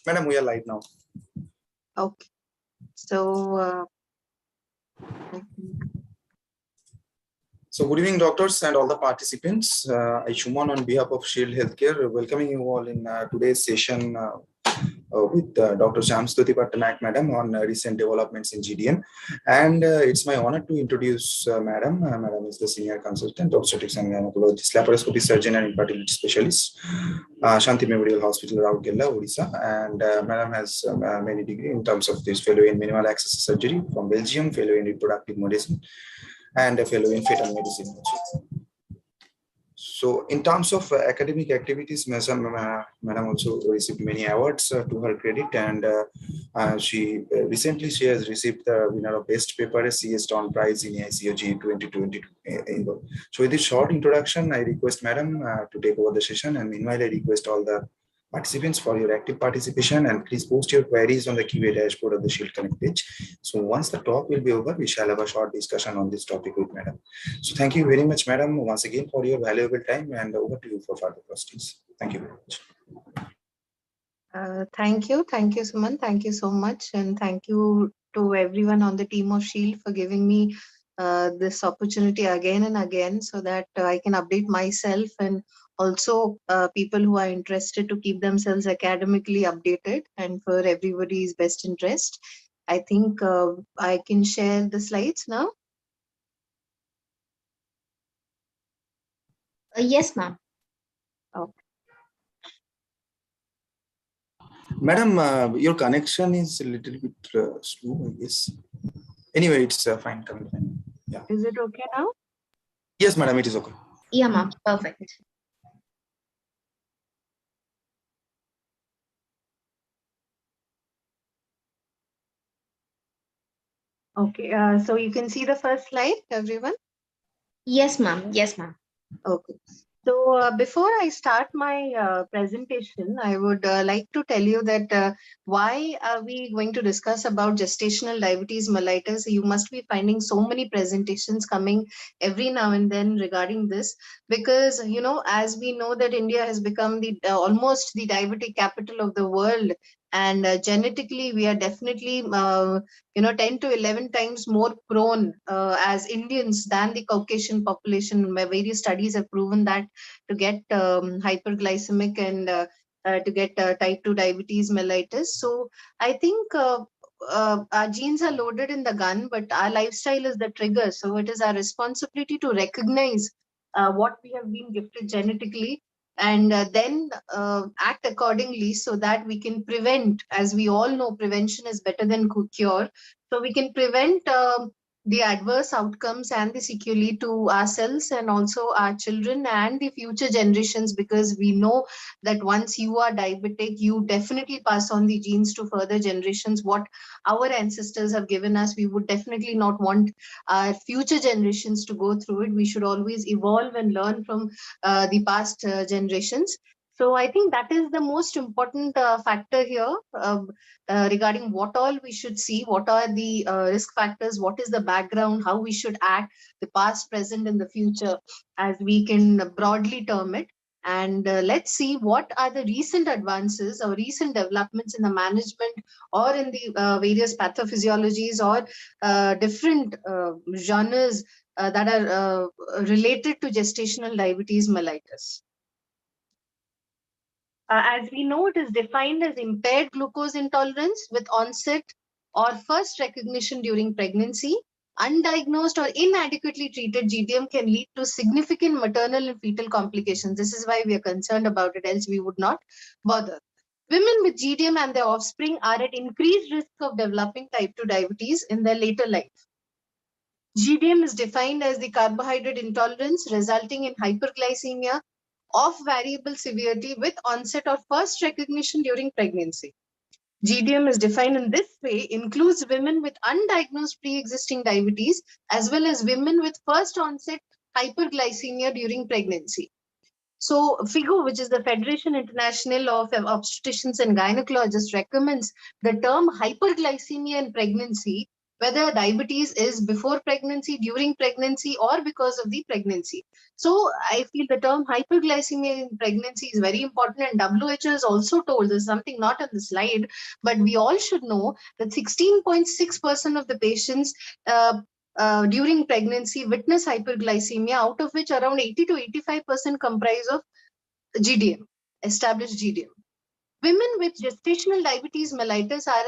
Madam, we are live now. Okay. So, So good evening, doctors and all the participants. I, Shuman, on behalf of Shield Healthcare, welcoming you all in today's session with Dr. Sayamstuti Pattanaik, madam, on recent developments in GDM. And it's my honor to introduce madam. Madam is the senior consultant, obstetrics and gynecologist, laparoscopy surgeon and infertility specialist, Shanti Memorial Hospital, Rourkela, Odisha. And madam has many degrees in terms of this fellow in minimal access surgery from Belgium, fellow in reproductive medicine, and a fellow in fetal medicine also. So in terms of academic activities, Madam also received many awards to her credit, and she recently she has received the winner of Best Paper CS Town Prize in AICOG 2022. So with this short introduction, I request Madam to take over the session, and meanwhile I request all the participants for your active participation, and please post your queries on the QA dashboard of the Shield Connect page. So once the talk will be over, we shall have a short discussion on this topic with Madam. So thank you very much, Madam, once again for your valuable time, and over to you for further questions. Thank you very much. Thank you, Suman. Thank you so much, and thank you to everyone on the team of Shield for giving me this opportunity again and again, so that I can update myself and also people who are interested to keep themselves academically updated and for everybody's best interest. I think I can share the slides now. Yes, ma'am. Okay. Madam, your connection is a little bit slow, I guess. Anyway, it's fine. Yeah. Is it okay now? Yes, Madam, it is okay. Yeah, ma'am. Perfect. Okay. So you can see the first slide, everyone? Yes, ma'am. Yes, ma'am. Okay. So before I start my presentation, I would like to tell you that why are we going to discuss about gestational diabetes mellitus? You must be finding so many presentations coming every now and then regarding this, because, you know, as we know that India has become the almost the diabetic capital of the world, and genetically we are definitely 10 to 11 times more prone as Indians than the Caucasian population. Various studies have proven that to get hyperglycemic and to get type 2 diabetes mellitus. So I think our genes are loaded in the gun, but our lifestyle is the trigger. So it is our responsibility to recognize what we have been gifted genetically, and then act accordingly so that we can prevent. As we all know, prevention is better than cure. So we can prevent the adverse outcomes and the sequelae to ourselves and also our children and the future generations, because we know that once you are diabetic, you definitely pass on the genes to further generations. What our ancestors have given us, we would definitely not want our future generations to go through it. We should always evolve and learn from the past generations. So I think that is the most important factor here regarding what all we should see, what are the risk factors, what is the background, how we should act, the past, present, and the future, as we can broadly term it. And let's see what are the recent advances or recent developments in the management or in the various pathophysiologies or different genres that are related to gestational diabetes mellitus. As we know, it is defined as impaired glucose intolerance with onset or first recognition during pregnancy. Undiagnosed or inadequately treated GDM can lead to significant maternal and fetal complications. This is why we are concerned about it, else we would not bother. Women with GDM and their offspring are at increased risk of developing type 2 diabetes in their later life. GDM is defined as the carbohydrate intolerance resulting in hyperglycemia of variable severity with onset or first recognition during pregnancy. GDM is defined in this way, includes women with undiagnosed pre-existing diabetes as well as women with first onset hyperglycemia during pregnancy. So FIGO, which is the Federation International of Obstetricians and Gynecologists, recommends the term hyperglycemia in pregnancy whether diabetes is before pregnancy, during pregnancy, or because of the pregnancy. So I feel the term hyperglycemia in pregnancy is very important, and WHO has also told, there's something not on the slide, but we all should know that 16.6% of the patients during pregnancy witness hyperglycemia, out of which around 80 to 85% comprise of GDM, established GDM. Women with gestational diabetes mellitus are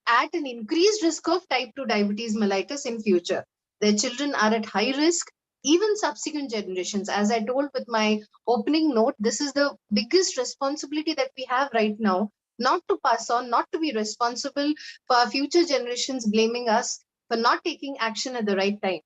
at an increased risk of type 2 diabetes mellitus in future. Their children are at high risk, even subsequent generations. As I told with my opening note, this is the biggest responsibility that we have right now, not to pass on, not to be responsible for our future generations blaming us for not taking action at the right time.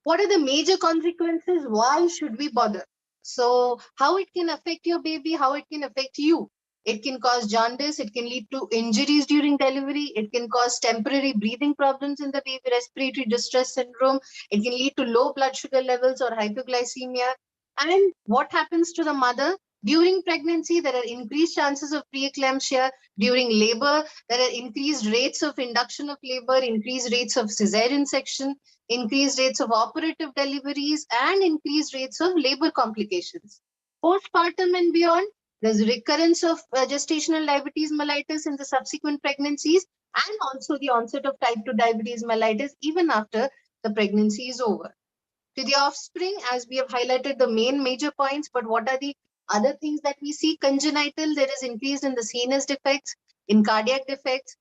What are the major consequences? Why should we bother? So how it can affect your baby, how it can affect you. It can cause jaundice, it can lead to injuries during delivery, it can cause temporary breathing problems in the baby, respiratory distress syndrome, it can lead to low blood sugar levels or hypoglycemia. And what happens to the mother? During pregnancy, there are increased chances of preeclampsia. During labor, there are increased rates of induction of labor, increased rates of cesarean section, increased rates of operative deliveries, and increased rates of labor complications. Postpartum and beyond, there's recurrence of gestational diabetes mellitus in the subsequent pregnancies, and also the onset of type 2 diabetes mellitus even after the pregnancy is over. To the offspring, as we have highlighted the main major points, but what are the other things that we see? Congenital, there is increase in the CNS defects, in cardiac defects,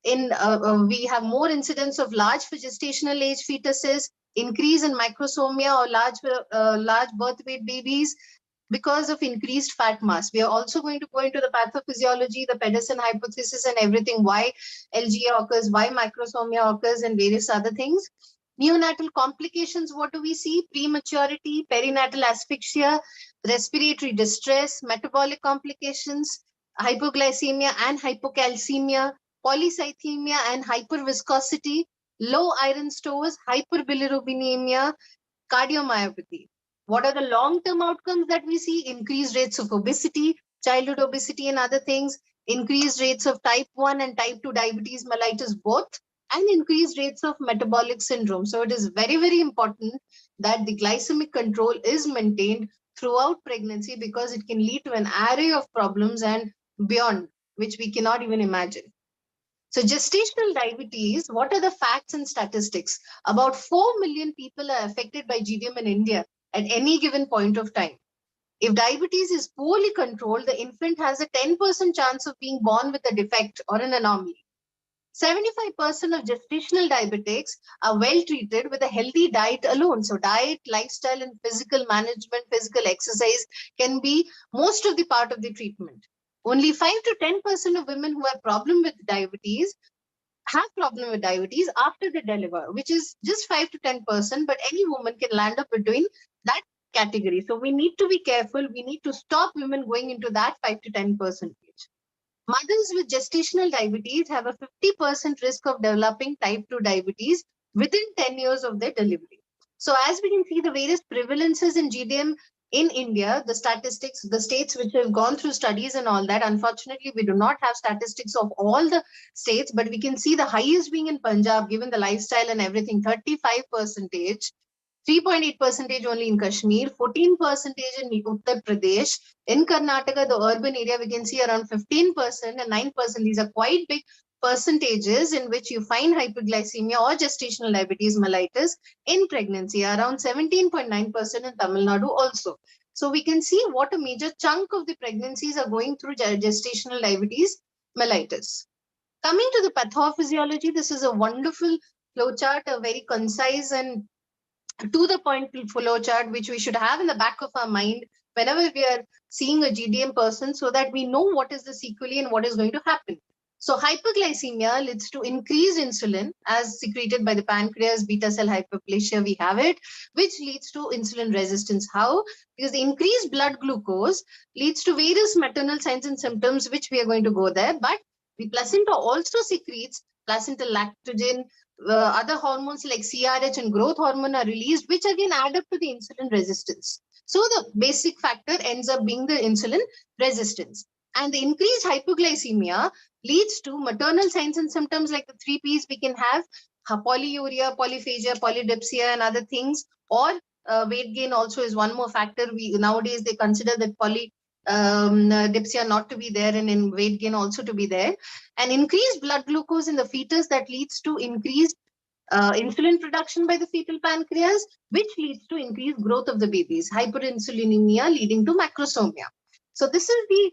we have more incidence of large for gestational age fetuses, increase in microsomia or large birth weight babies because of increased fat mass. We are also going to go into the pathophysiology, the Pedersen hypothesis, and everything, why LGA occurs, why microsomia occurs, and various other things. Neonatal complications, what do we see? Prematurity, perinatal asphyxia, respiratory distress, metabolic complications, hypoglycemia and hypocalcemia, polycythemia and hyperviscosity, low iron stores, hyperbilirubinemia, cardiomyopathy. What are the long-term outcomes that we see? Increased rates of obesity, childhood obesity and other things, increased rates of type 1 and type 2 diabetes mellitus both, and increased rates of metabolic syndrome. So it is very, very important that the glycemic control is maintained throughout pregnancy, because it can lead to an array of problems and beyond, which we cannot even imagine. So gestational diabetes, what are the facts and statistics? About 4 million people are affected by GDM in India at any given point of time. If diabetes is poorly controlled, the infant has a 10% chance of being born with a defect or an anomaly. 75% of gestational diabetics are well treated with a healthy diet alone. So diet, lifestyle, and physical management, physical exercise can be most of the part of the treatment. Only 5 to 10% of women who have problem with diabetes after they deliver, which is just 5 to 10%, but any woman can land up between that category. So we need to be careful. We need to stop women going into that 5 to 10%. Mothers with gestational diabetes have a 50% risk of developing type 2 diabetes within 10 years of their delivery. So as we can see, the various prevalences in GDM in India, the statistics, the states which have gone through studies and all that, unfortunately, we do not have statistics of all the states, but we can see the highest being in Punjab, given the lifestyle and everything, 35%. 3.8% only in Kashmir, 14% in Uttar Pradesh. In Karnataka, the urban area, we can see around 15% and 9%. These are quite big percentages in which you find hyperglycemia or gestational diabetes mellitus in pregnancy, around 17.9% in Tamil Nadu also. So we can see what a major chunk of the pregnancies are going through gestational diabetes mellitus. Coming to the pathophysiology, this is a wonderful flowchart, a very concise and to the point flow chart, which we should have in the back of our mind whenever we are seeing a GDM person, so that we know what is the sequelae and what is going to happen. So hyperglycemia leads to increased insulin as secreted by the pancreas, beta cell hyperplasia, we have it, which leads to insulin resistance. How? Because the increased blood glucose leads to various maternal signs and symptoms, which we are going to go there. But the placenta also secretes placental lactogen, other hormones like CRH and growth hormone are released, which again add up to the insulin resistance. So the basic factor ends up being the insulin resistance. And the increased hypoglycemia leads to maternal signs and symptoms like the 3 Ps we can have: polyuria, polyphagia, polydipsia, and other things. Or weight gain also is one more factor. Nowadays they consider that dipsia not to be there, and in weight gain also to be there. And increased blood glucose in the fetus that leads to increased insulin production by the fetal pancreas, which leads to increased growth of the babies. Hyperinsulinemia leading to macrosomia. So this is the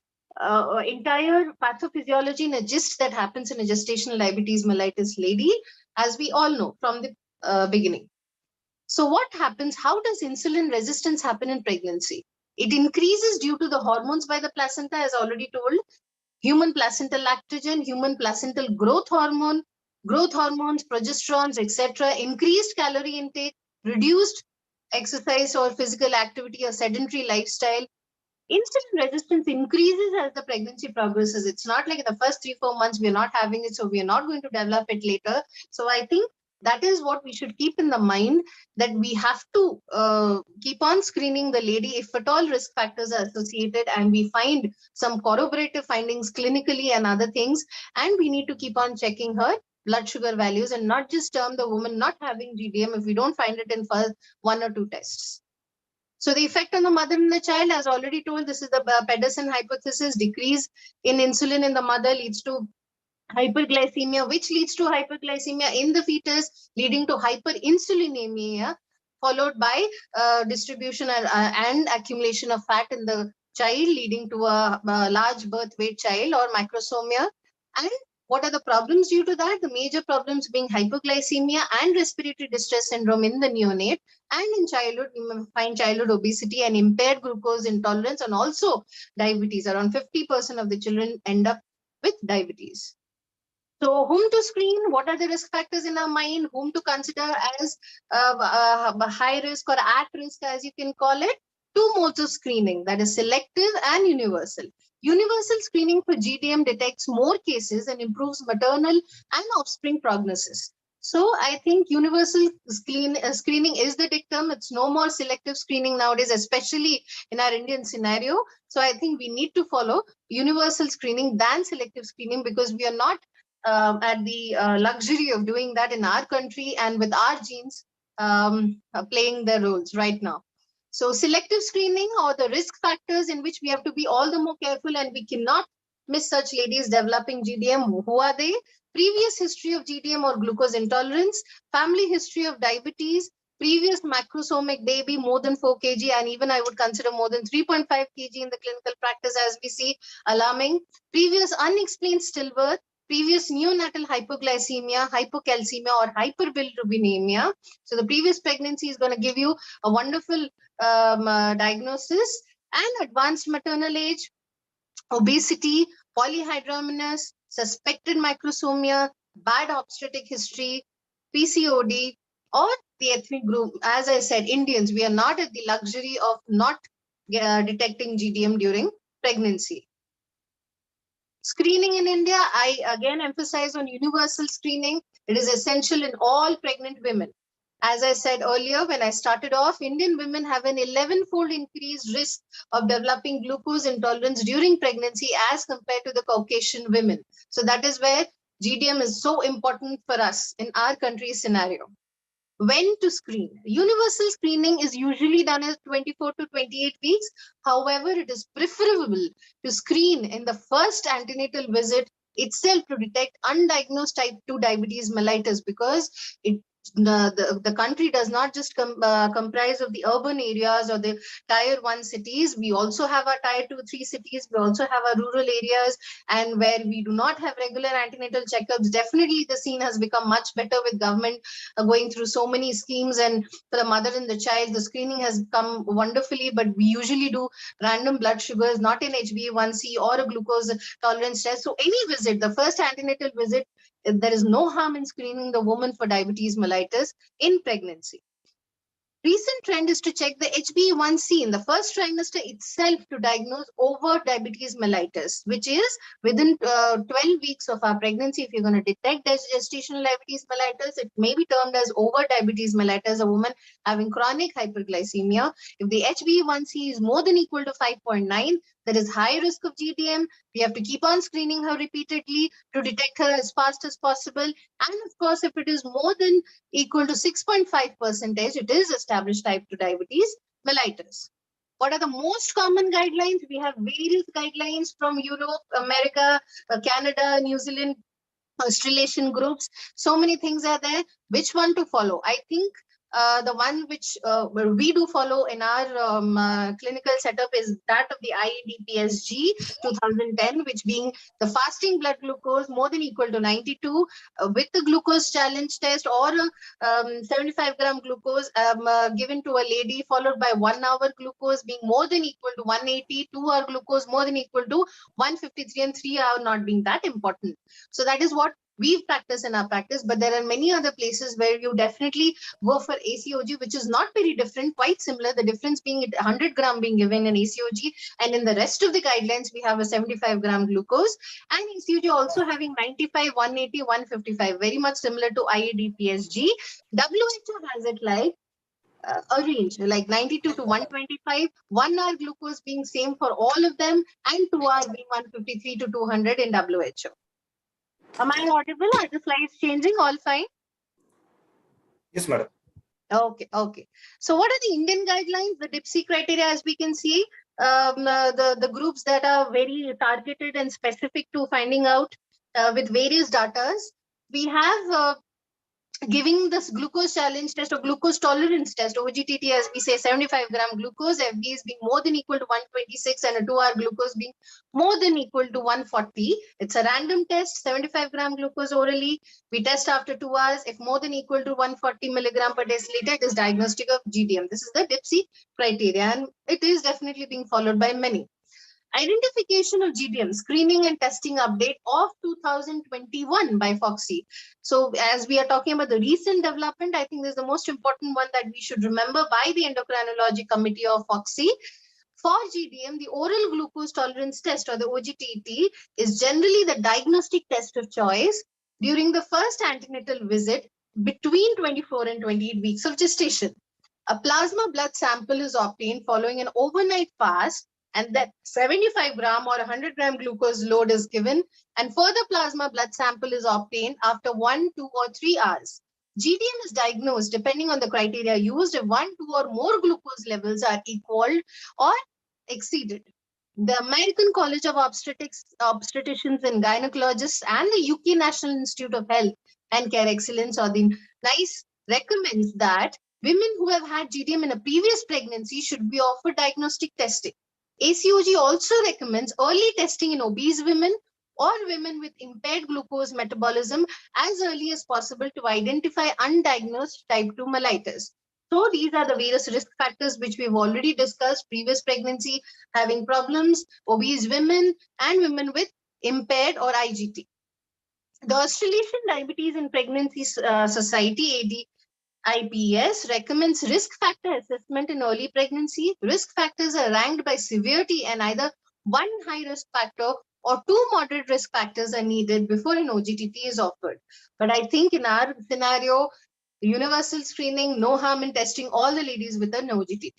entire pathophysiology in a gist that happens in a gestational diabetes mellitus lady, as we all know from the beginning. So what happens? How does insulin resistance happen in pregnancy? It increases due to the hormones by the placenta, as already told. Human placental lactogen, human placental growth hormones, progesterones, etc. Increased calorie intake, reduced exercise or physical activity or sedentary lifestyle. Insulin resistance increases as the pregnancy progresses. It's not like in the first 3-4 months we are not having it, so we are not going to develop it later. So I think that is what we should keep in the mind, that we have to keep on screening the lady if at all risk factors are associated, and we find some corroborative findings clinically and other things, and we need to keep on checking her blood sugar values and not just term the woman not having GDM if we don't find it in first 1 or 2 tests. So the effect on the mother and the child, as already told, this is the Pedersen hypothesis. Decrease in insulin in the mother leads to hyperglycemia, which leads to hyperglycemia in the fetus, leading to hyperinsulinemia, followed by distribution and accumulation of fat in the child, leading to a large birth weight child or macrosomia. And what are the problems due to that? The major problems being hypoglycemia and respiratory distress syndrome in the neonate, and in childhood, you may find childhood obesity and impaired glucose intolerance, and also diabetes. Around 50% of the children end up with diabetes. So whom to screen? What are the risk factors in our mind? Whom to consider as high risk or at risk, as you can call it? 2 modes of screening, that is selective and universal. Universal screening for GDM detects more cases and improves maternal and offspring prognosis. So I think universal screening is the dictum. It's no more selective screening nowadays, especially in our Indian scenario. So I think we need to follow universal screening than selective screening, because we are not at the luxury of doing that in our country and with our genes playing their roles right now. So selective screening, or the risk factors in which we have to be all the more careful, and we cannot miss such ladies developing GDM. Who are they? Previous history of GDM or glucose intolerance, family history of diabetes, previous macrosomic baby more than 4 kg, and even I would consider more than 3.5 kg in the clinical practice, as we see, alarming. Previous unexplained stillbirth, previous neonatal hypoglycemia, hypocalcemia, or hyperbilirubinemia. So the previous pregnancy is going to give you a wonderful diagnosis. And advanced maternal age, obesity, polyhydramnios, suspected macrosomia, bad obstetric history, PCOD, or the ethnic group. As I said, Indians, we are not at the luxury of not detecting GDM during pregnancy. Screening in India, I again emphasize on universal screening. It is essential in all pregnant women. As I said earlier, when I started off, Indian women have an 11-fold increased risk of developing glucose intolerance during pregnancy as compared to the Caucasian women. So that is where GDM is so important for us in our country's scenario. When to screen? Universal screening is usually done at 24 to 28 weeks. However, it is preferable to screen in the first antenatal visit itself to detect undiagnosed type 2 diabetes mellitus, because the country does not just comprise of the urban areas or the tier 1 cities. We also have our tier 2, 3 cities. We also have our rural areas, and where we do not have regular antenatal checkups. Definitely the scene has become much better with government going through so many schemes, and for the mother and the child, the screening has come wonderfully. But we usually do random blood sugars, not an HbA1c or a glucose tolerance test. So any visit, the first antenatal visit, there is no harm in screening the woman for diabetes mellitus in pregnancy. Recent trend is to check the HbA1c in the first trimester itself to diagnose overt diabetes mellitus, which is within 12 weeks of our pregnancy. If you're going to detect gestational diabetes mellitus, it may be termed as overt diabetes mellitus, a woman having chronic hyperglycemia. If the HbA1c is more than equal to 5.9, there is high risk of GDM. We have to keep on screening her repeatedly to detect her as fast as possible. And of course, if it is more than equal to 6.5%, it is established type 2 diabetes mellitus. What are the most common guidelines? We have various guidelines from Europe, America, Canada, New Zealand, Australasian groups. So many things are there. Which one to follow? I think the one which we do follow in our clinical setup is that of the IEDPSG 2010, which being the fasting blood glucose more than equal to 92 with the glucose challenge test, or 75-gram glucose given to a lady, followed by 1 hour glucose being more than equal to 180, 2-hour glucose more than equal to 153, and 3-hour not being that important. So that is what we practice in our practice, but there are many other places where you definitely go for ACOG, which is not very different, quite similar. The difference being 100 gram being given in ACOG, and in the rest of the guidelines, we have a 75-gram glucose, and ACOG also having 95, 180, 155, very much similar to IED-PSG. WHO has it like a range like 92 to 125, 1 hour glucose being same for all of them, and 2 hour being 153 to 200 in WHO. Am I audible? Are the slides changing? All fine? Yes, madam. Okay, okay. So what are the Indian guidelines? The DIPSI criteria, as we can see, the groups that are very targeted and specific to finding out with various datas. We have giving this glucose challenge test or glucose tolerance test, OGTT, as we say, 75-gram glucose, FBs being more than equal to 126, and a 2-hour glucose being more than equal to 140. It's a random test, 75-gram glucose orally. We test after 2 hours. If more than equal to 140 milligram per deciliter, it is diagnostic of GDM. This is the DIPSI criteria, and it is definitely being followed by many. Identification of GDM, screening and testing update of 2021 by Foxy. So as we are talking about the recent development, I think this is the most important one that we should remember by the Endocrinology Committee of Foxy. For GDM, the oral glucose tolerance test, or the OGTT, is generally the diagnostic test of choice during the first antenatal visit between 24 and 28 weeks of gestation. A plasma blood sample is obtained following an overnight fast, and that 75-gram or 100-gram glucose load is given, and further plasma blood sample is obtained after 1, 2, or 3 hours. GDM is diagnosed depending on the criteria used if 1, 2, or more glucose levels are equaled or exceeded. The American College of Obstetricians and Gynecologists and the UK National Institute of Health and Care Excellence, or the NICE, recommends that women who have had GDM in a previous pregnancy should be offered diagnostic testing. ACOG also recommends early testing in obese women or women with impaired glucose metabolism as early as possible to identify undiagnosed type 2 mellitus. So these are the various risk factors which we've already discussed: previous pregnancy, having problems, obese women, and women with impaired or IGT. The Australasian Diabetes in Pregnancy Society, IPS, recommends risk factor assessment in early pregnancy. Risk factors are ranked by severity, and either one high risk factor or 2 moderate risk factors are needed before an OGTT is offered. But I think in our scenario, universal screening, no harm in testing all the ladies with an OGTT.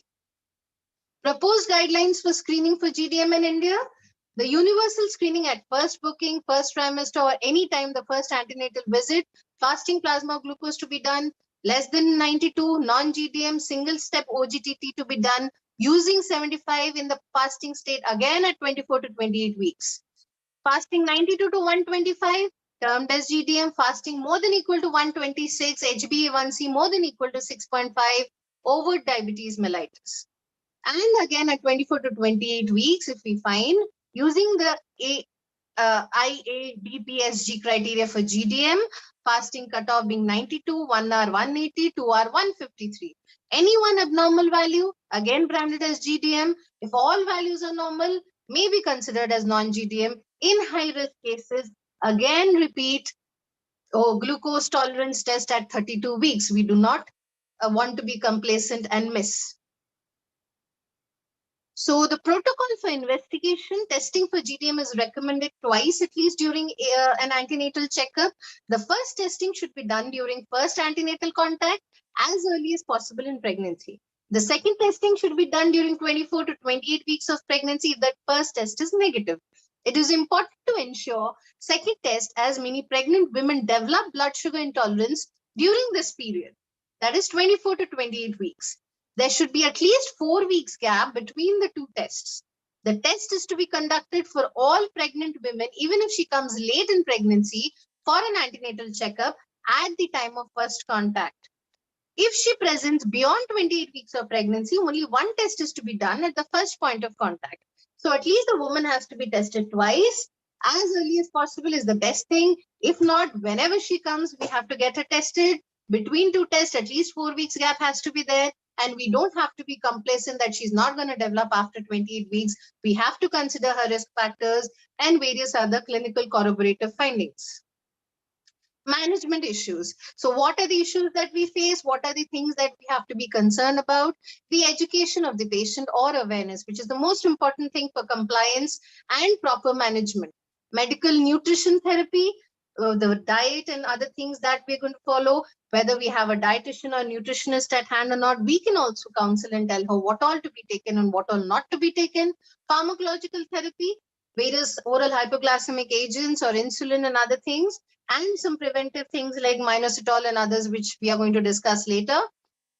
Proposed guidelines for screening for GDM in India: the universal screening at first booking, first trimester, or any time the first antenatal visit, fasting plasma glucose to be done, less than 92, non-GDM single step OGTT to be done, using 75 in the fasting state again at 24 to 28 weeks. Fasting 92 to 125, termed as GDM, fasting more than equal to 126, HbA1c more than equal to 6.5, overt diabetes mellitus. And again at 24 to 28 weeks, if we find, using the IADPSG criteria for GDM, fasting cutoff being 92, 1 hour 180, 2 hour 153. Any one abnormal value, again branded as GDM. If all values are normal, may be considered as non-GDM. In high-risk cases, again repeat glucose tolerance test at 32 weeks. We do not want to be complacent and miss. So the protocol for investigation testing for GDM is recommended twice at least during an antenatal checkup. The first testing should be done during first antenatal contact as early as possible in pregnancy. The second testing should be done during 24 to 28 weeks of pregnancy if that first test is negative. It is important to ensure second test as many pregnant women develop blood sugar intolerance during this period. That is 24 to 28 weeks. There should be at least 4 weeks gap between the two tests. The test is to be conducted for all pregnant women, even if she comes late in pregnancy, for an antenatal checkup at the time of first contact. If she presents beyond 28 weeks of pregnancy, only one test is to be done at the first point of contact. So at least the woman has to be tested twice. As early as possible is the best thing. If not, whenever she comes, we have to get her tested. Between two tests, at least 4 weeks gap has to be there. And we don't have to be complacent that she's not going to develop after 28 weeks. We have to consider her risk factors and various other clinical corroborative findings. Management issues. So what are the issues that we face? What are the things that we have to be concerned about? The education of the patient or awareness, which is the most important thing for compliance and proper management. Medical nutrition therapy, the diet and other things that we're going to follow, whether we have a dietitian or nutritionist at hand or not, we can also counsel and tell her what all to be taken and what all not to be taken. Pharmacological therapy, various oral hypoglycemic agents or insulin and other things, and some preventive things like minoxidil and others, which we are going to discuss later.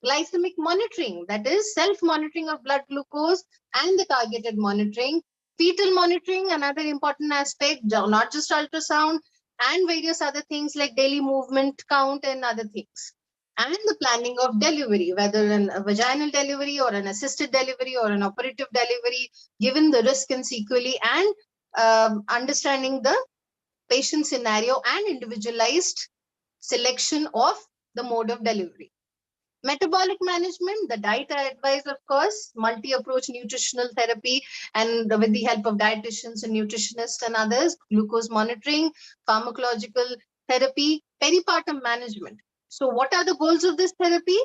Glycemic monitoring, that is self-monitoring of blood glucose and the targeted monitoring. Fetal monitoring, another important aspect, not just ultrasound, and various other things like daily movement count and other things. And the planning of delivery, whether a vaginal delivery or an assisted delivery or an operative delivery, given the risk and sequelae, and understanding the patient scenario and individualized selection of the mode of delivery. Metabolic management, the diet advice, of course, multi-approach nutritional therapy, and with the help of dietitians and nutritionists and others, glucose monitoring, pharmacological therapy, peripartum management. So what are the goals of this therapy?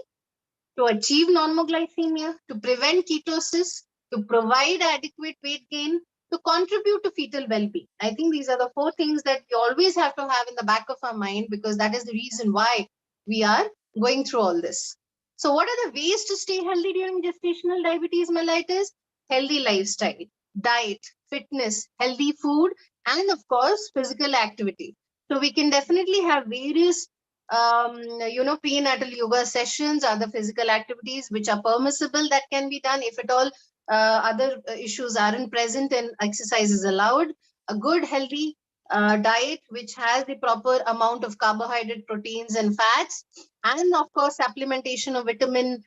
To achieve normoglycemia, to prevent ketosis, to provide adequate weight gain, to contribute to fetal well-being. I think these are the 4 things that we always have to have in the back of our mind, because that is the reason why we are going through all this. So what are the ways to stay healthy during gestational diabetes mellitus? Healthy lifestyle, diet, fitness, healthy food, and of course, physical activity. So we can definitely have various prenatal yoga sessions, other physical activities which are permissible that can be done if at all other issues aren't present and exercise is allowed. A good healthy diet which has the proper amount of carbohydrate, proteins and fats, and of course supplementation of vitamin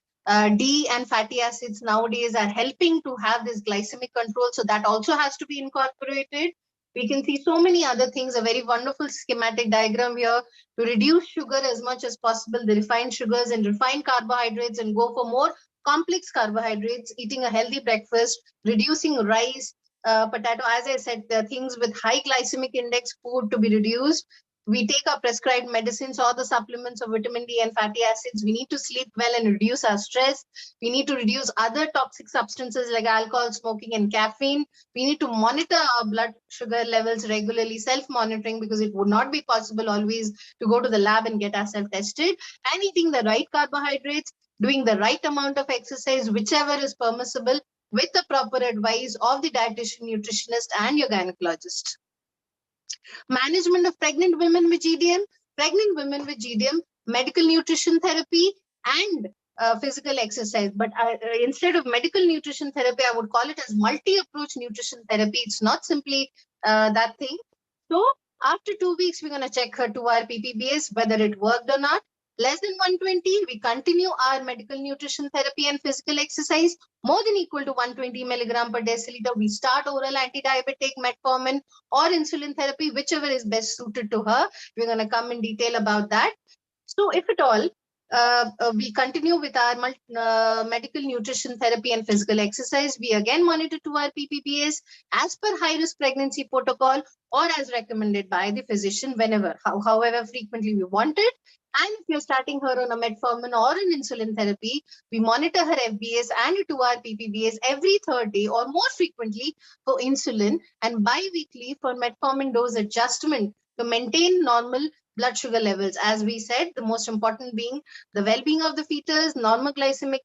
D and fatty acids nowadays are helping to have this glycemic control, so that also has to be incorporated. We can see so many other things, a very wonderful schematic diagram here to reduce sugar as much as possible, the refined sugars and refined carbohydrates, and go for more complex carbohydrates, eating a healthy breakfast, reducing rice, potato, as I said, the things with high glycemic index food to be reduced. We take our prescribed medicines or the supplements of vitamin D and fatty acids. We need to sleep well and reduce our stress. We need to reduce other toxic substances like alcohol, smoking, and caffeine. We need to monitor our blood sugar levels regularly, self-monitoring, because it would not be possible always to go to the lab and get ourselves tested. And eating the right carbohydrates, doing the right amount of exercise, whichever is permissible, with the proper advice of the dietitian, nutritionist, and your gynecologist. Management of pregnant women with GDM, medical nutrition therapy, and physical exercise. But instead of medical nutrition therapy, I would call it as multi-approach nutrition therapy. It's not simply that thing. So after 2 weeks, we're going to check her 2-hour PPBS, whether it worked or not. Less than 120, we continue our medical nutrition therapy and physical exercise. More than equal to 120 milligram per deciliter, we start oral anti-diabetic, metformin, or insulin therapy, whichever is best suited to her. We're going to come in detail about that. So if at all, we continue with our medical nutrition therapy and physical exercise, we again monitor 2-hour PPBS as per high-risk pregnancy protocol or as recommended by the physician whenever, however frequently we want it. And if you're starting her on a metformin or an insulin therapy, we monitor her FBS and a 2-hour PPBS every 3rd day or more frequently for insulin, and bi-weekly for metformin dose adjustment to maintain normal blood sugar levels. As we said, the most important being the well-being of the fetus, normal glycemic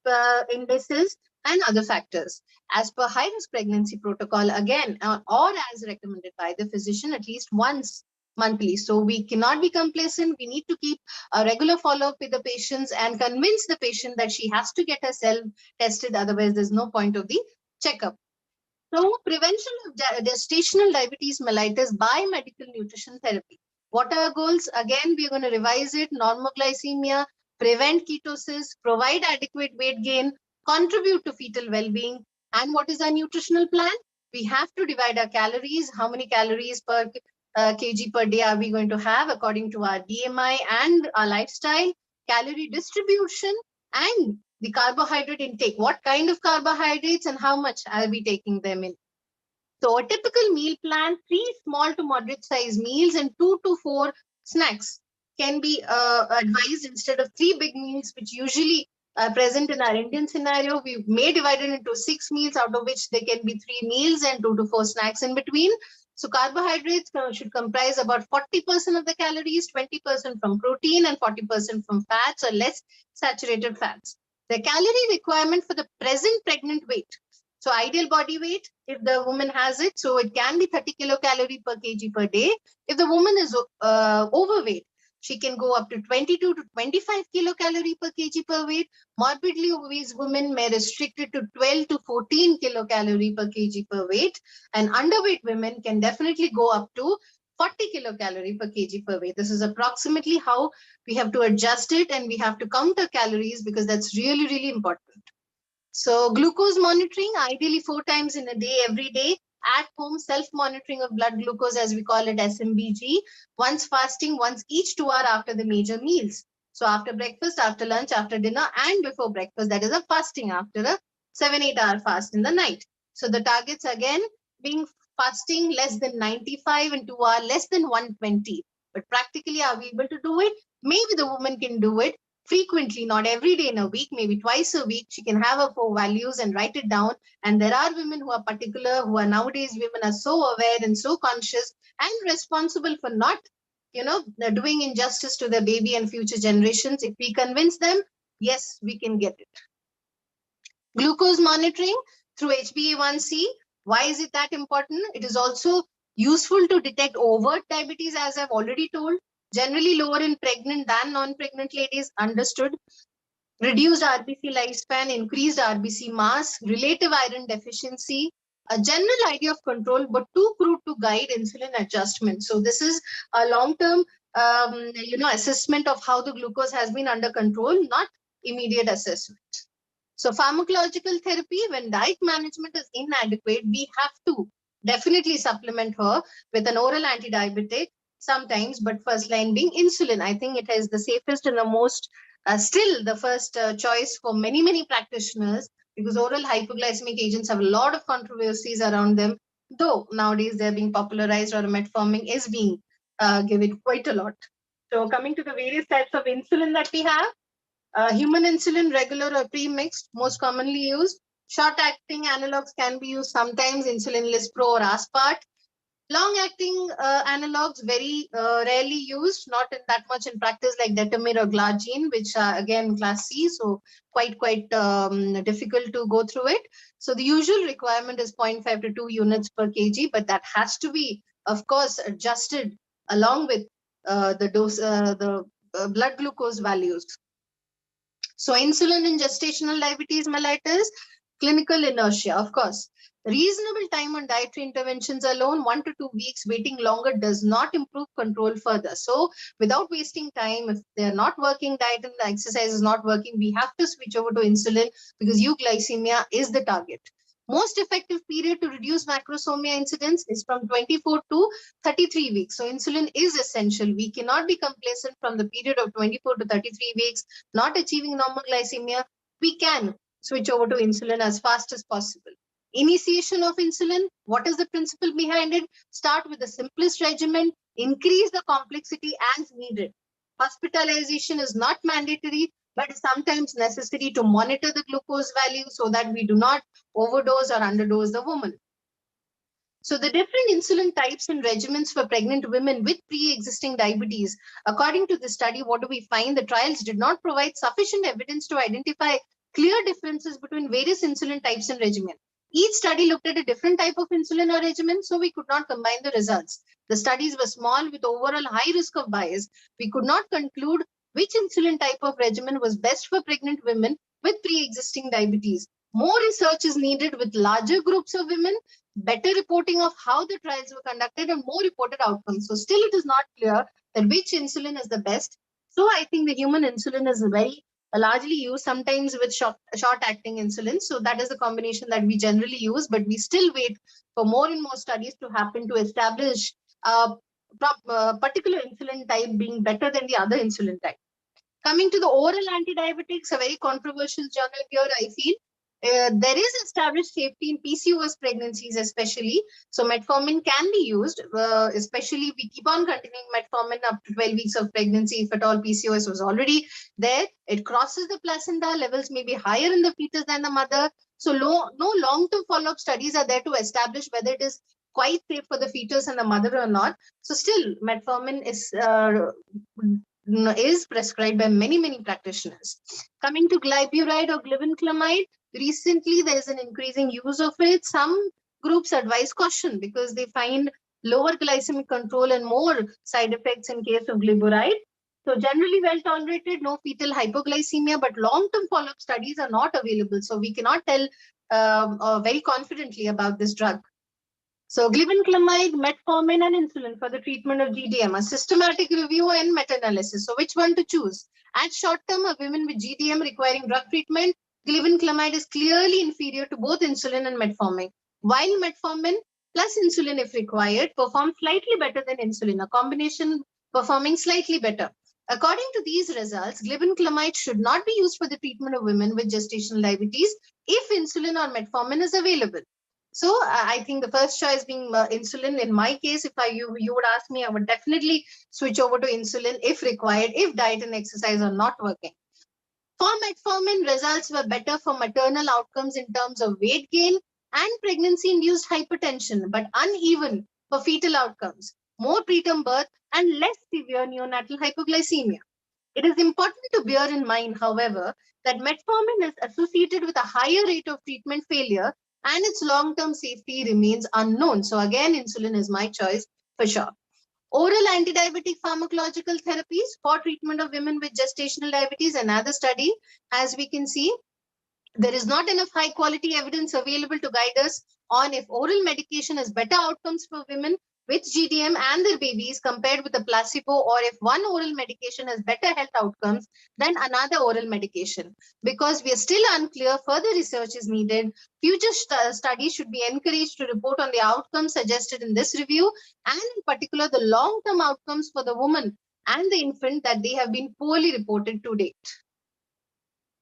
indices, and other factors. As per high-risk pregnancy protocol, again, or as recommended by the physician, at least once monthly. So we cannot be complacent. We need to keep a regular follow-up with the patients and convince the patient that she has to get herself tested. Otherwise, there's no point of the checkup. So prevention of gestational diabetes mellitus by medical nutrition therapy. What are our goals? Again, we're going to revise it. Normoglycemia, prevent ketosis, provide adequate weight gain, contribute to fetal well-being. And what is our nutritional plan? We have to divide our calories. How many calories per kg per day are we going to have according to our BMI and our lifestyle, calorie distribution, and the carbohydrate intake. What kind of carbohydrates and how much are we taking them in? So a typical meal plan, 3 small to moderate size meals and 2 to 4 snacks can be advised instead of 3 big meals, which usually are present in our Indian scenario. We may divide it into 6 meals, out of which there can be 3 meals and 2 to 4 snacks in between. So carbohydrates should comprise about 40% of the calories, 20% from protein and 40% from fats or less saturated fats. The calorie requirement for the present pregnant weight. So ideal body weight, if the woman has it, so it can be 30 kilocalorie per kg per day. If the woman is overweight, she can go up to 22 to 25 kilocalorie per kg per weight. Morbidly obese women may restrict it to 12 to 14 kilocalorie per kg per weight. And underweight women can definitely go up to 40 kilocalorie per kg per weight. This is approximately how we have to adjust it, and we have to count our calories because that's really, really important. So glucose monitoring, ideally 4 times in a day, every day. At home, self-monitoring of blood glucose, as we call it, SMBG. Once fasting, once each 2 hours after the major meals. So after breakfast, after lunch, after dinner, and before breakfast, that is a fasting after a 7-8 hour fast in the night. So the targets again being fasting less than 95 and 2 hours less than 120. But practically, are we able to do it? Maybe the woman can do it frequently, not every day in a week, maybe twice a week. She can have her 4 values and write it down. And there are women who are particular, who are nowadays, women are so aware and so conscious and responsible for not, doing injustice to the baby and future generations. If we convince them, yes, we can get it. Glucose monitoring through HbA1c. Why is it that important? It is also useful to detect overt diabetes, as I've already told. Generally lower in pregnant than non-pregnant ladies, understood. Reduced RBC lifespan, increased RBC mass, relative iron deficiency, a general idea of control, but too crude to guide insulin adjustment. So this is a long-term, assessment of how the glucose has been under control, not immediate assessment. So pharmacological therapy, when diet management is inadequate, we have to definitely supplement her with an oral anti-diabetic sometimes, but first line being insulin. I think it is the safest and the most, still the first choice for many, many practitioners, because oral hypoglycemic agents have a lot of controversies around them, though nowadays they're being popularized, or metformin is being given quite a lot. So coming to the various types of insulin that we have, human insulin, regular or pre-mixed, most commonly used. Short-acting analogs can be used sometimes, insulin lispro or aspart. Long-acting analogs very rarely used, not in that much in practice, like detamir or glargine, which are again class C, so quite difficult to go through it. So the usual requirement is 0.5 to 2 units per kg, but that has to be, of course, adjusted along with the dose, the blood glucose values. So insulin in gestational diabetes mellitus, clinical inertia, of course. Reasonable time on dietary interventions alone, 1 to 2 weeks, waiting longer does not improve control further. So without wasting time, if they're not working, diet and the exercise is not working, we have to switch over to insulin, because euglycemia is the target. Most effective period to reduce macrosomia incidence is from 24 to 33 weeks. So insulin is essential. We cannot be complacent from the period of 24 to 33 weeks, not achieving normal glycemia. We can switch over to insulin as fast as possible. Initiation of insulin, what is the principle behind it? Start with the simplest regimen, increase the complexity as needed. Hospitalization is not mandatory, but sometimes necessary to monitor the glucose value so that we do not overdose or underdose the woman. So the different insulin types and regimens for pregnant women with pre-existing diabetes, according to the study, what do we find? The trials did not provide sufficient evidence to identify clear differences between various insulin types and regimen. Each study looked at a different type of insulin or regimen, so we could not combine the results. The studies were small with overall high risk of bias. We could not conclude which insulin type of regimen was best for pregnant women with pre-existing diabetes. More research is needed with larger groups of women, better reporting of how the trials were conducted, and more reported outcomes. So still it is not clear that which insulin is the best. So I think the human insulin is very largely used, sometimes with short-acting insulin. So that is the combination that we generally use, but we still wait for more and more studies to happen to establish a particular insulin type being better than the other insulin type. Coming to the oral anti-diabetics, a very controversial journal here, I feel. There is established safety in PCOS pregnancies, especially. So metformin can be used, especially we keep on continuing metformin up to 12 weeks of pregnancy. If at all PCOS was already there, it crosses the placenta, levels may be higher in the fetus than the mother. So no long-term follow-up studies are there to establish whether it is quite safe for the fetus and the mother or not. So still metformin is prescribed by many practitioners. Coming to glyburide or glibenclamide, recently there is an increasing use of it. Some groups advise caution because they find lower glycemic control and more side effects in case of glyburide. So generally well tolerated, no fetal hypoglycemia, but long-term follow-up studies are not available. So we cannot tell very confidently about this drug. So glibenclamide, metformin, and insulin for the treatment of GDM, a systematic review and meta-analysis. So which one to choose? At short term, a women with GDM requiring drug treatment, glibenclamide is clearly inferior to both insulin and metformin, while metformin plus insulin, if required, performs slightly better than insulin, a combination performing slightly better. According to these results, glibenclamide should not be used for the treatment of women with gestational diabetes if insulin or metformin is available. So I think the first choice being insulin. In my case, if you would ask me, I would definitely switch over to insulin if required, if diet and exercise are not working. For metformin, results were better for maternal outcomes in terms of weight gain and pregnancy-induced hypertension, but uneven for fetal outcomes, more preterm birth, and less severe neonatal hypoglycemia. It is important to bear in mind, however, that metformin is associated with a higher rate of treatment failure and its long-term safety remains unknown. So again, insulin is my choice for sure. Oral anti-diabetic pharmacological therapies for treatment of women with gestational diabetes, another study, as we can see, there is not enough high quality evidence available to guide us on if oral medication has better outcomes for women with GDM and their babies compared with the placebo, or if one oral medication has better health outcomes than another oral medication. Because we are still unclear, further research is needed. Future studies should be encouraged to report on the outcomes suggested in this review, and in particular the long-term outcomes for the woman and the infant that they have been poorly reported to date.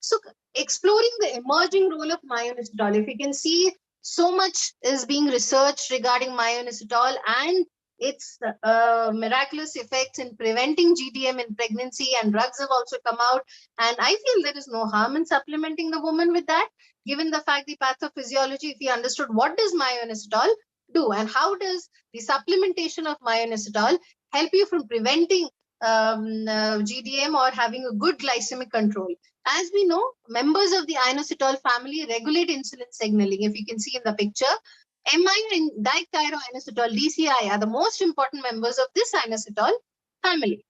So exploring the emerging role of myoinositol, if you can see, so much is being researched regarding myoinositol and its miraculous effects in preventing GDM in pregnancy, and drugs have also come out. And I feel there is no harm in supplementing the woman with that, given the fact the pathophysiology, if you understood what does myoinositol do and how does the supplementation of myoinositol help you from preventing GDM or having a good glycemic control. As we know, members of the inositol family regulate insulin signaling. If you can see in the picture, MI and dictyroinositol, DCI, are the most important members of this inositol family.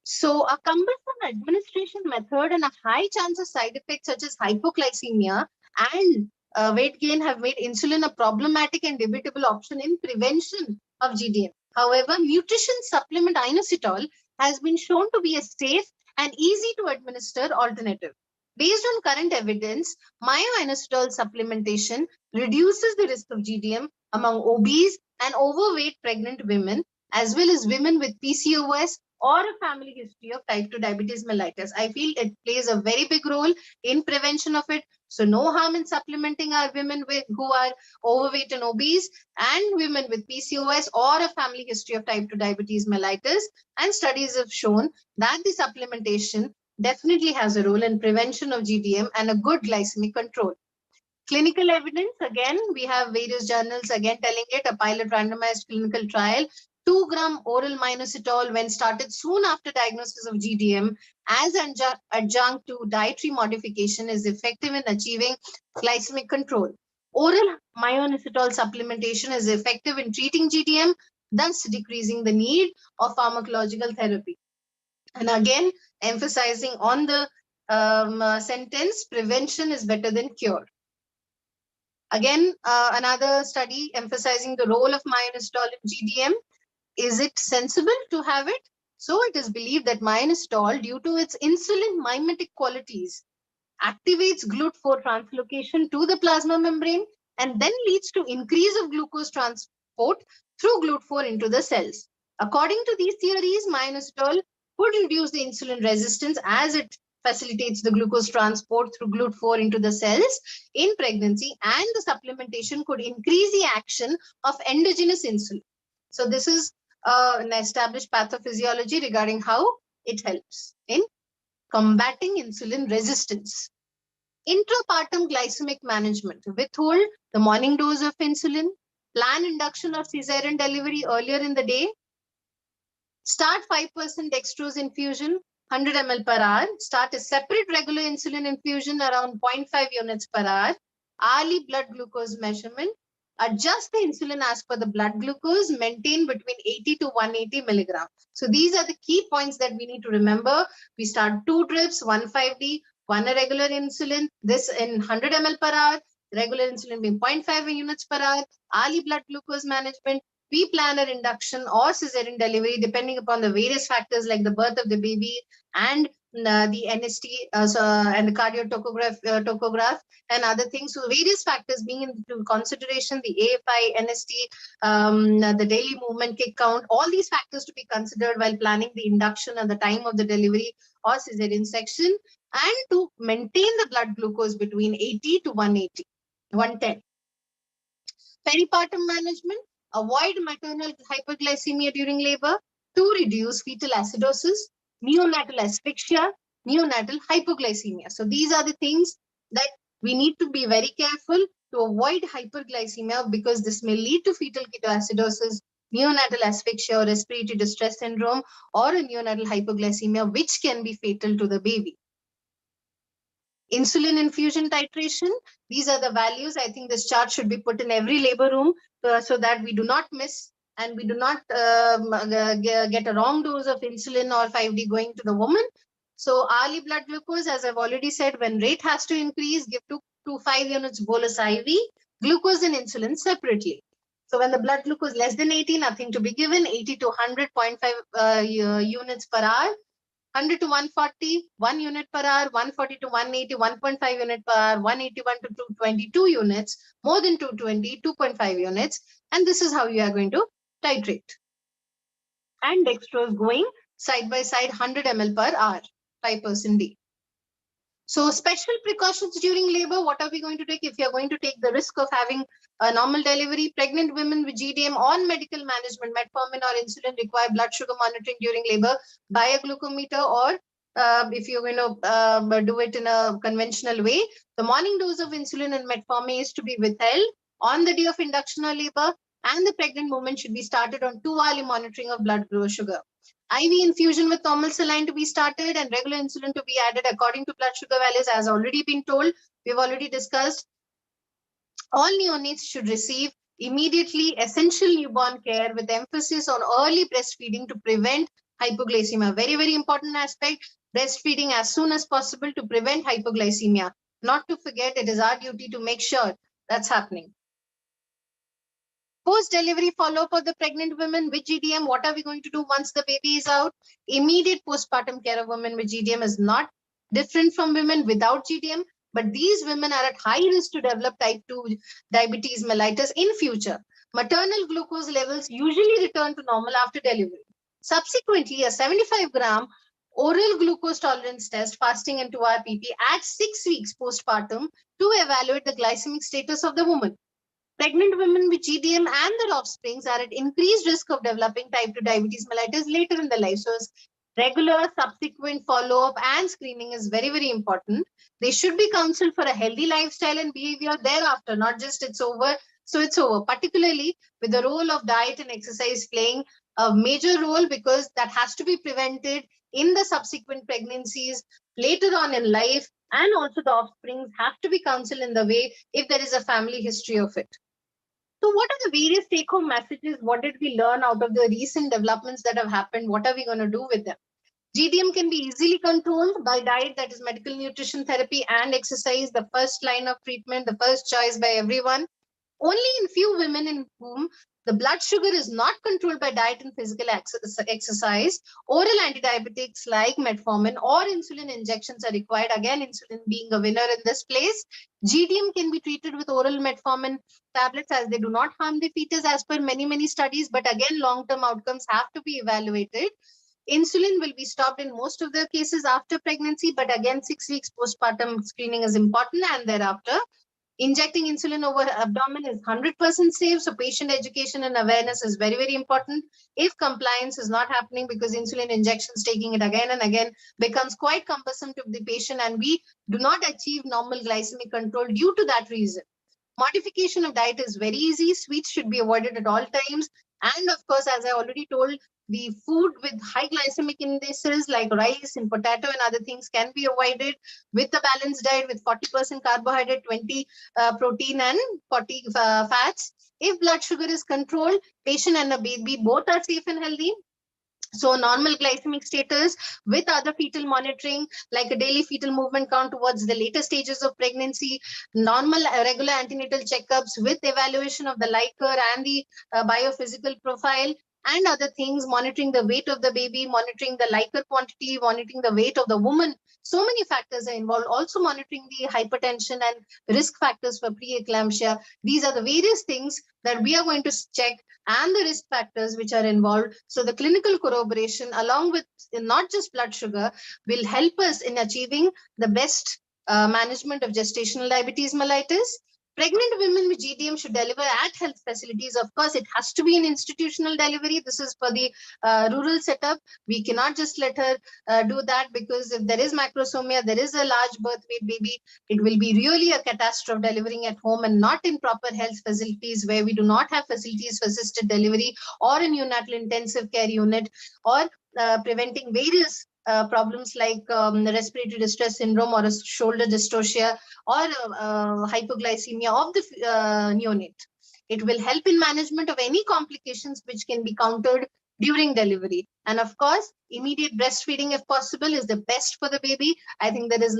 So a cumbersome administration method and a high chance of side effects such as hypoglycemia and weight gain have made insulin a problematic and debatable option in prevention of GDM. However, nutrition supplement inositol has been shown to be a safe and easy to administer alternative. Based on current evidence, myoinositol supplementation reduces the risk of GDM among obese and overweight pregnant women, as well as women with PCOS or a family history of type 2 diabetes mellitus. I feel it plays a very big role in prevention of it. So no harm in supplementing our women who are overweight and obese, and women with PCOS or a family history of type 2 diabetes mellitus. And studies have shown that the supplementation definitely has a role in prevention of GDM and a good glycemic control. Clinical evidence, again, we have various journals again telling it, a pilot randomized clinical trial, 2-gram oral minoxidil when started soon after diagnosis of GDM as adjunct to dietary modification is effective in achieving glycemic control. Oral minoxidil supplementation is effective in treating GDM, thus decreasing the need of pharmacological therapy. And again, emphasizing on the sentence, prevention is better than cure. Again, another study emphasizing the role of minoxidil in GDM. Is it sensible to have it? So it is believed that minoxidil, due to its insulin mimetic qualities, activates GLUT4 translocation to the plasma membrane and then leads to increase of glucose transport through GLUT4 into the cells. According to these theories, minoxidil could reduce the insulin resistance as it facilitates the glucose transport through GLUT4 into the cells in pregnancy, and the supplementation could increase the action of endogenous insulin. So this is an established pathophysiology regarding how it helps in combating insulin resistance. Intrapartum glycemic management: withhold the morning dose of insulin, plan induction or cesarean delivery earlier in the day, start 5% dextrose infusion, 100 ml per hour, start a separate regular insulin infusion around 0.5 units per hour, hourly blood glucose measurement, adjust the insulin as per the blood glucose, maintain between 80 to 180 milligram. So these are the key points that we need to remember. We start 2 drips, 1 5D, 1 a regular insulin, this in 100 ml per hour, regular insulin being 0.5 units per hour, hourly blood glucose management. We plan an induction or cesarean delivery depending upon the various factors like the birth of the baby and the NST and the tachograph and other things. So various factors being into consideration, the AFI, NST, the daily movement kick count, all these factors to be considered while planning the induction and the time of the delivery or cesarean section, and to maintain the blood glucose between 80 to 180, 110. Peripartum management: avoid maternal hyperglycemia during labor to reduce fetal acidosis, neonatal asphyxia, neonatal hypoglycemia. So these are the things that we need to be very careful to avoid hyperglycemia, because this may lead to fetal ketoacidosis, neonatal asphyxia or respiratory distress syndrome, or a neonatal hypoglycemia, which can be fatal to the baby. Insulin infusion titration: these are the values. I think this chart should be put in every labor room so that we do not miss and we do not get a wrong dose of insulin or 5D going to the woman. So hourly blood glucose, as I've already said, when rate has to increase, give 2 to 5 units bolus IV, glucose and insulin separately. So when the blood glucose less than 80, nothing to be given, 80 to 100, 0.5 units per hour. 100 to 140, 1 unit per hour, 140 to 180, 1.5 unit per hour, 181 to 222 units, more than 220, 2.5 units. And this is how you are going to titrate. And dextrose going side by side, 100 ml per hour, 5% D. So special precautions during labor, what are we going to take? If you're going to take the risk of having a normal delivery, pregnant women with GDM on medical management, metformin or insulin, require blood sugar monitoring during labor by a glucometer, or if you're going to do it in a conventional way, the morning dose of insulin and metformin is to be withheld on the day of induction or labor, and the pregnant woman should be started on 2-hourly monitoring of blood sugar. IV infusion with normal saline to be started, and regular insulin to be added according to blood sugar values, as already been told. We've already discussed. All neonates should receive immediately essential newborn care with emphasis on early breastfeeding to prevent hypoglycemia. Very, very important aspect. Breastfeeding as soon as possible to prevent hypoglycemia. Not to forget, it is our duty to make sure that's happening. Post-delivery follow-up of the pregnant women with GDM. What are we going to do once the baby is out? Immediate postpartum care of women with GDM is not different from women without GDM, but these women are at high risk to develop type 2 diabetes mellitus in future. Maternal glucose levels usually return to normal after delivery. Subsequently, a 75-gram oral glucose tolerance test, fasting and 2-hour PP, at 6 weeks postpartum to evaluate the glycemic status of the woman. Pregnant women with GDM and their offsprings are at increased risk of developing type 2 diabetes mellitus later in their life. So Regular subsequent follow-up and screening is very, very important. They should be counseled for a healthy lifestyle and behavior thereafter, not just it's over, so it's over, particularly with the role of diet and exercise playing a major role, because that has to be prevented in the subsequent pregnancies later on in life, and also the offsprings have to be counseled in the way if there is a family history of it. So what are the various take-home messages? What did we learn out of the recent developments that have happened? What are we going to do with them? GDM can be easily controlled by diet, that is medical nutrition therapy, and exercise, the first line of treatment, the first choice by everyone. Only in few women in whom the blood sugar is not controlled by diet and physical exercise, oral antidiabetics like metformin or insulin injections are required. Again, insulin being a winner in this place. GDM can be treated with oral metformin tablets as they do not harm the fetus as per many studies, but again, long-term outcomes have to be evaluated. Insulin will be stopped in most of the cases after pregnancy, but again, 6 weeks postpartum screening is important, and thereafter injecting insulin over abdomen is 100% safe. So patient education and awareness is very, very important. If compliance is not happening, because insulin injections, taking it again and again, becomes quite cumbersome to the patient, and we do not achieve normal glycemic control due to that reason. Modification of diet is very easy. Sweets should be avoided at all times. And of course, as I already told, the food with high glycemic indices like rice and potato and other things can be avoided with a balanced diet with 40% carbohydrate, 20 protein and 40 fats. If blood sugar is controlled, patient and a baby both are safe and healthy. So normal glycemic status with other fetal monitoring, like a daily fetal movement count towards the later stages of pregnancy, normal regular antenatal checkups with evaluation of the liquor and the biophysical profile, and other things, monitoring the weight of the baby, monitoring the liquor quantity, monitoring the weight of the woman. So many factors are involved. Also monitoring the hypertension and risk factors for preeclampsia. These are the various things that we are going to check, and the risk factors which are involved. So the clinical corroboration along with not just blood sugar will help us in achieving the best management of gestational diabetes mellitus. Pregnant women with GDM should deliver at health facilities. Of course, it has to be an institutional delivery. This is for the rural setup. We cannot just let her do that, because if there is macrosomia, there is a large birth weight baby, it will be really a catastrophe delivering at home and not in proper health facilities, where we do not have facilities for assisted delivery or a neonatal intensive care unit, or preventing various problems like respiratory distress syndrome or a shoulder dystocia or hypoglycemia of the neonate. It will help in management of any complications which can be countered during delivery. And of course, immediate breastfeeding, if possible, is the best for the baby. I think there is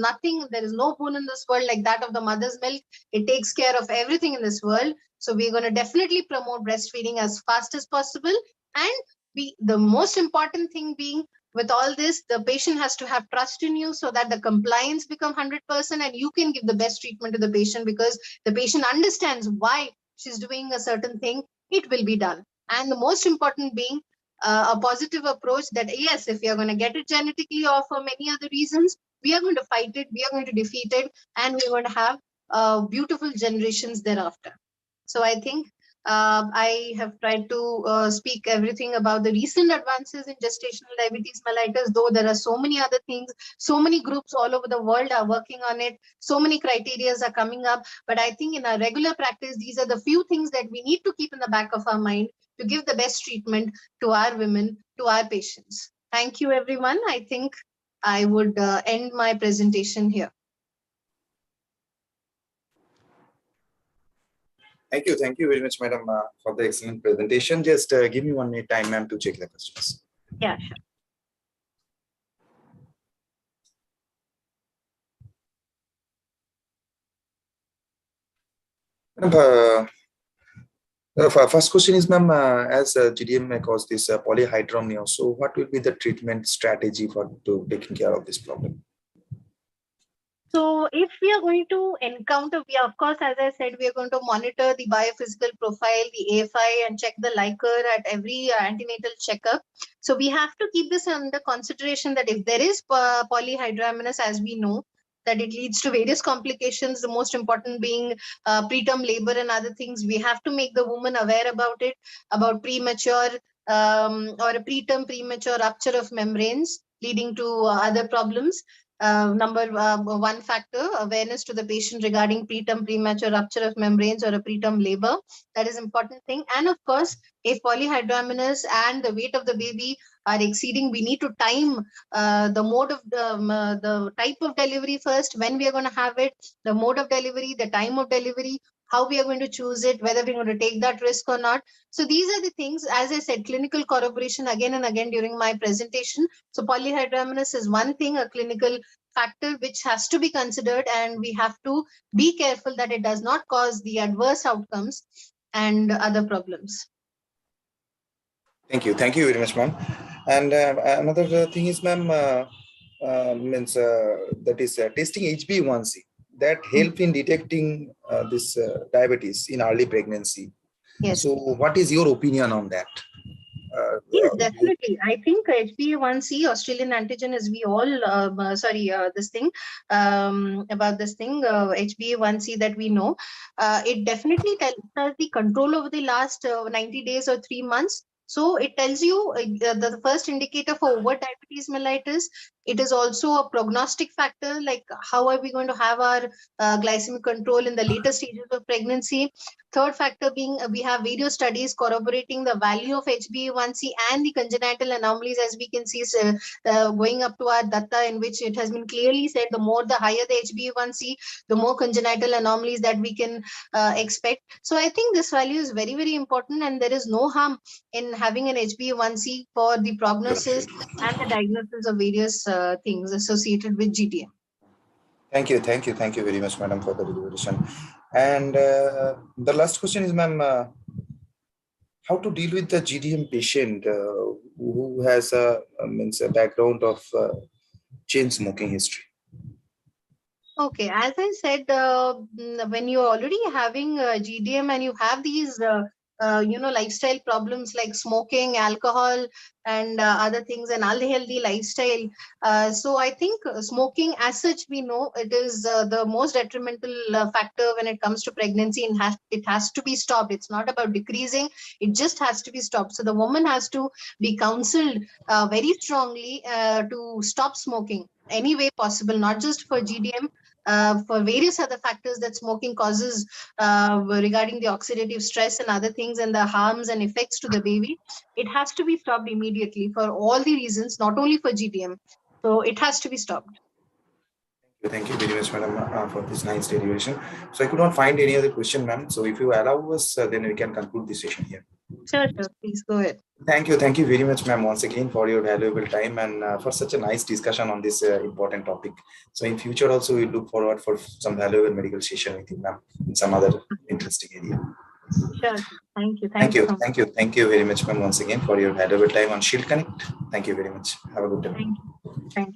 no boon in this world like that of the mother's milk. It takes care of everything in this world. So we're going to definitely promote breastfeeding as fast as possible. And the most important thing being, with all this, the patient has to have trust in you, so that the compliance become 100% and you can give the best treatment to the patient, because the patient understands why she's doing a certain thing. It will be done. And the most important being a positive approach, that yes, if we are going to get it genetically or for many other reasons, we are going to fight it, we are going to defeat it, and we're going to have beautiful generations thereafter. So I think I have tried to speak everything about the recent advances in gestational diabetes mellitus, though there are so many other things. So many groups all over the world are working on it. So many criteria are coming up. But I think in our regular practice, these are the few things that we need to keep in the back of our mind to give the best treatment to our women, to our patients. Thank you, everyone. I think I would end my presentation here. Thank you very much, madam, for the excellent presentation. Just give me 1 minute time, ma'am, to check the questions. Yeah, sure. First question is, ma'am, as GDM may cause this polyhydramnios, so what will be the treatment strategy for taking care of this problem? So if we are going to encounter, we of course, as I said, we are going to monitor the biophysical profile, the AFI, and check the liquor at every antenatal checkup. So we have to keep this under consideration, that if there is polyhydramnios, as we know, that it leads to various complications, the most important being preterm labor and other things. We have to make the woman aware about it, about premature or a preterm premature rupture of membranes. leading to other problems. Number one factor, awareness to the patient regarding preterm premature rupture of membranes or a preterm labor. That is important thing. And of course, if polyhydramnios and the weight of the baby are exceeding, we need to time the mode of the type of delivery first, when we are going to have it, the mode of delivery, the time of delivery, how we are going to choose it, whether we're going to take that risk or not. So these are the things, as I said, clinical corroboration again and again during my presentation. So polyhydramnios is one thing, a clinical factor which has to be considered, and we have to be careful that it does not cause the adverse outcomes and other problems. Thank you very much, ma'am. And another thing is, ma'am, means that is testing HbA1c that help in detecting this diabetes in early pregnancy. Yes. So, what is your opinion on that? Yes, definitely. I think HbA1c, Australian antigen, as we all, this thing, about this thing, HbA1c that we know, it definitely tells us the control over the last 90 days or 3 months. So it tells you the first indicator for overt diabetes mellitus. It is also a prognostic factor, like how are we going to have our glycemic control in the later stages of pregnancy. Third factor being we have video studies corroborating the value of HbA1c and the congenital anomalies, as we can see going up to our data, in which it has been clearly said the higher the HbA1c, the more congenital anomalies that we can expect. So I think this value is very, very important, and there is no harm in having an HbA1c for the prognosis and the diagnosis of various things associated with GDM. Thank you very much, madam, for the deliberation. And the last question is, ma'am, how to deal with the GDM patient who has a background of chain smoking history? Okay, as I said, when you're already having GDM and you have these, lifestyle problems like smoking, alcohol, and other things, and unhealthy lifestyle. So I think smoking, as such, we know it is the most detrimental factor when it comes to pregnancy, and it has to be stopped. It's not about decreasing; it just has to be stopped. So the woman has to be counseled very strongly to stop smoking any way possible, not just for GDM. For various other factors that smoking causes regarding the oxidative stress and other things and the harms and effects to the baby, it has to be stopped immediately for all the reasons, not only for GDM. So it has to be stopped. Thank you very much, madam, for this nice derivation. So I could not find any other question, ma'am. So if you allow us, then we can conclude this session here. Sure, please go ahead. Thank you very much, ma'am, once again for your valuable time and for such a nice discussion on this important topic. So in future also, we look forward for some valuable medical session with you, ma'am, in some other interesting area. Sure. Thank you. Thank you very much, ma'am, once again for your valuable time on Shield Connect. Thank you very much. Have a good day. Thank you.